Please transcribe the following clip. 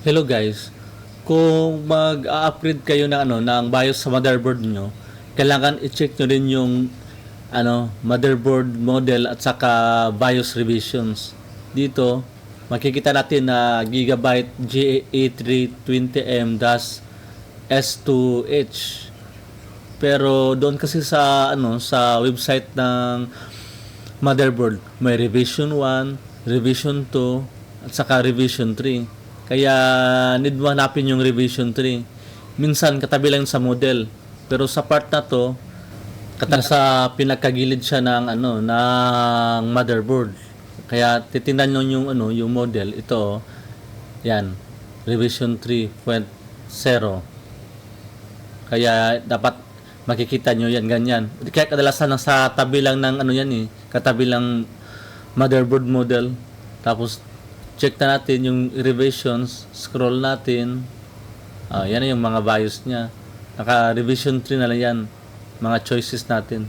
Hello guys, kung mag-upgrade kayo ng ng BIOS sa motherboard nyo, kailangan i-check nyo rin yung motherboard model at saka BIOS revisions. Dito, makikita natin na Gigabyte GA320M-S2H. Pero doon kasi sa website ng motherboard, may revision 1, revision 2, at saka revision 3. Kaya need mo hanapin yung revision 3. Minsan katabi lang sa model. Pero sa part na to, sa pinakagilid siya ng motherboard. Kaya titingnan nyo yung model. Ito, yan, revision 3.0. Kaya dapat makikita nyo yan, ganyan. Kaya kadalasan sa tabi lang ng yan katabi lang motherboard model. Tapos check na natin yung revisions, scroll natin. Yan na yung mga BIOS niya. Naka revision 3 na lang yan. Mga choices natin.